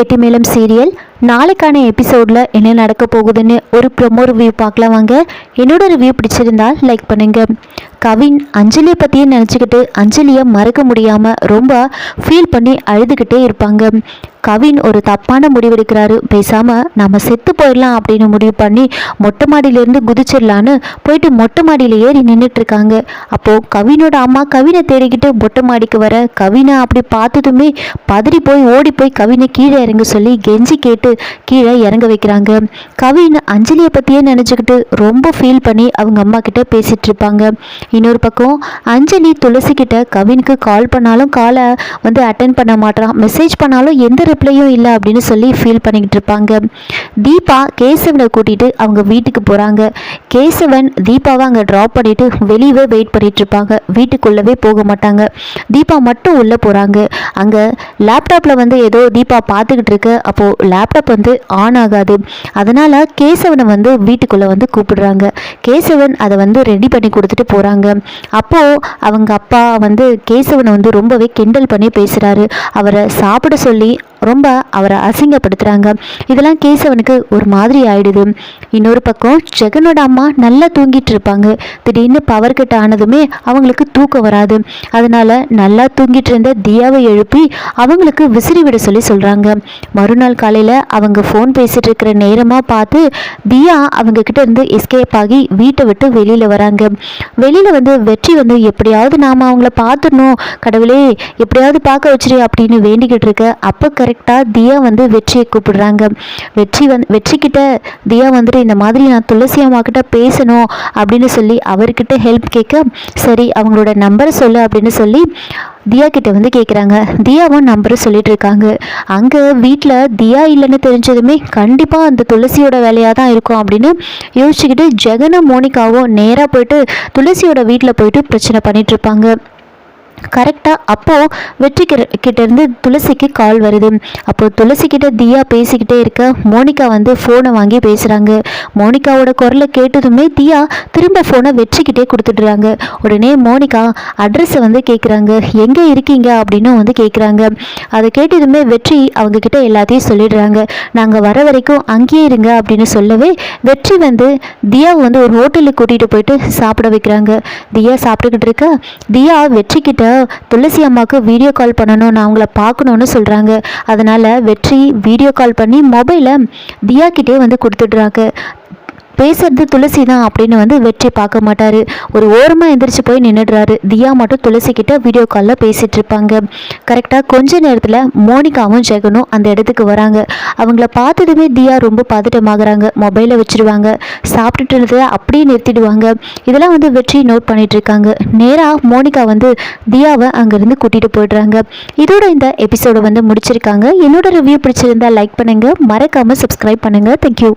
கெட்டிமேளம் serial நாளைக்கான எபிசோடில் என்ன நடக்க போகுதுன்னு ஒரு ப்ரொமோ ரிவ்யூ பார்க்கலாம் வாங்க. என்னோட ரிவ்யூ பிடிச்சிருந்தால் லைக் பண்ணுங்க. கவின் அஞ்சலியை பற்றியே நினச்சிக்கிட்டு அஞ்சலியை மறக்க முடியாமல் ரொம்ப ஃபீல் பண்ணி அழுதுகிட்டே இருப்பாங்க. கவின் ஒரு தப்பான முடிவெடுக்கிறாரு. பேசாமல் நம்ம செத்து போயிடலாம் அப்படின்னு முடிவு பண்ணி மொட்டை மாடியிலேருந்து குதிச்சிடலான்னு போயிட்டு மொட்டை மாடியில் ஏறி நின்றுட்டு இருக்காங்க. அப்போது கவினோட அம்மா கவினை தேடிக்கிட்டு மொட்டை மாடிக்கு வர கவினை அப்படி பார்த்ததுமே பதறி போய் ஓடி போய் கவினை கீழே இறங்க சொல்லி கெஞ்சி கேட்டு கீழே இறங்க வைக்கிறாங்க. கவின் அஞ்சலியை பற்றியே நினச்சிக்கிட்டு ரொம்ப ஃபீல் பண்ணி அவங்க அம்மா கிட்ட பேசிகிட்டு இருப்பாங்க. இன்னொரு பக்கம் அஞ்சலி துளசி கிட்ட கவினுக்கு கால் பண்ணாலும் காலை அட்டென்ட் பண்ண மாட்டான், மெசேஜ் பண்ணாலும் எந்த ரிப்ளையும் இல்லை அப்படின்னு சொல்லி ஃபீல் பண்ணிக்கிட்டு இருப்பாங்க. தீபா கேசவனை கூட்டிகிட்டு அவங்க வீட்டுக்கு போகிறாங்க. கேசவன் தீபாவை அங்கே ட்ராப் பண்ணிவிட்டு வெளியவே வெயிட் பண்ணிட்டு இருப்பாங்க. வீட்டுக்குள்ளவே போக மாட்டாங்க. தீபா மட்டும் உள்ளே போகிறாங்க. அங்கே லேப்டாப்பில் ஏதோ தீபா பார்த்துக்கிட்டு இருக்கு. அப்போது லேப்டாப் ஆன் ஆகாது. அதனால் கேசவனை வீட்டுக்குள்ளே கூப்பிடுறாங்க. கேசவன் அதை ரெடி பண்ணி கொடுத்துட்டு போகிறாங்க. அப்போது அவங்க அப்பா கேசவனை ரொம்பவே கிண்டல் பண்ணி பேசுகிறாரு. அவரை சாப்பிட சொல்லி ரொம்ப அவரை அசிங்கப்படுத்துகிறாங்க. இதெல்லாம் கேசவனுக்கு ஒரு மாதிரி ஆயிடுது. இன்னொரு பக்கம் ஜெகனோட அம்மா நல்லா தூங்கிட்டு இருப்பாங்க. திடீர்னு பவர் கட் ஆனதுமே அவங்களுக்கு தூக்கம் வராது. அதனால நல்லா தூங்கிட்டு இருந்த தியாவை எழுப்பி அவங்களுக்கு விசிறி விட சொல்லி சொல்கிறாங்க. மறுநாள் காலையில் அவங்க ஃபோன் பேசிட்டு இருக்கிற நேரமாக பார்த்து தியா அவங்க கிட்ட இருந்து எஸ்கேப் ஆகி வீட்டை விட்டு வெளியில் வராங்க. வெளியில் வெற்றி எப்படியாவது நாம் அவங்கள பார்த்துடணும், கடவுளே எப்படியாவது பார்க்க வச்சிரு அப்படின்னு வேண்டிக்கிட்டு இருக்க. அப்போ கரெக்டாக தியா வெற்றியை கூப்பிடுறாங்க. வெற்றிக்கிட்ட தியா இந்த மாதிரி நான் துளசி அம்மா கிட்ட பேசணும் அப்படின்னு சொல்லி அவர்கிட்ட ஹெல்ப் கேட்க, சரி அவங்களோட நம்பரை சொல்லு அப்படின்னு சொல்லி தியா கிட்ட கேட்குறாங்க. தியாவும் நம்பரை சொல்லிட்டு இருக்காங்க. அங்கே வீட்டில் தியா இல்லைன்னு தெரிஞ்சதுமே கண்டிப்பாக அந்த துளசியோட வேலையாக தான் இருக்கும் அப்படின்னு யோசிச்சுக்கிட்டு ஜெகனும் மோனிகாவும் நேராக போயிட்டு துளசியோட வீட்டில் போயிட்டு பிரச்சனை பண்ணிட்டு இருப்பாங்க. கரெக்டாக அப்போது வெற்றி கிட்டேருந்து துளசிக்கு கால் வருது. அப்போது துளசிக்கிட்ட தியா பேசிக்கிட்டே இருக்க மோனிகா ஃபோனை வாங்கி பேசுகிறாங்க. மோனிகாவோட குரலை கேட்டதுமே தியா திரும்ப ஃபோனை வெற்றிக்கிட்டே கொடுத்துட்றாங்க. உடனே மோனிகா அட்ரஸை கேட்குறாங்க. எங்கே இருக்கீங்க அப்படின்னு கேட்குறாங்க. அதை கேட்டதுமே வெற்றி அவங்கக்கிட்ட எல்லாத்தையும் சொல்லிடுறாங்க. நாங்கள் வர வரைக்கும் அங்கேயே இருங்க அப்படின்னு சொல்லவே வெற்றி தியாவை ஒரு ஹோட்டலுக்கு கூட்டிகிட்டு போயிட்டு சாப்பிட வைக்கிறாங்க. தியா சாப்பிட்டுக்கிட்டு இருக்க தியா வெற்றிக்கிட்ட துளசி அம்மாவுக்கு வீடியோ கால் பண்ணணும், நான் அவங்கள பார்க்கணுன்னு சொல்கிறாங்க. அதனால் வெற்றி வீடியோ கால் பண்ணி மொபைலை தியா கிட்டே கொடுத்துட்றாங்க. பேசுறது துளசி தான் அப்படின்னு வெற்றி பார்க்க மாட்டார். ஒரு ஓரமாக எந்திரிச்சு போய் நின்றுடுறாரு. தியா மட்டும் துளசி கிட்ட வீடியோ காலில் பேசிகிட்டு இருப்பாங்க. கரெக்டாக கொஞ்ச நேரத்தில் மோனிகாவும் ஜெகனும் அந்த இடத்துக்கு வராங்க. அவங்கள பார்த்ததுமே தியா ரொம்ப பதட்டமாகறாங்க. மொபைலை வச்சுருவாங்க. சாப்பிட்டுட்டு இருந்ததை அப்படியே நிறுத்திடுவாங்க. இதெல்லாம் வெற்றி நோட் பண்ணிட்டு இருக்காங்க. நேராக மோனிகா தியாவை அங்கேருந்து கூட்டிகிட்டு போயிடுறாங்க. இதோட இந்த எபிசோடை முடிச்சிருக்காங்க. என்னோட ரிவ்யூ பிடிச்சிருந்தா லைக் பண்ணுங்கள், மறக்காமல் சப்ஸ்கிரைப் பண்ணுங்கள். தேங்க்யூ.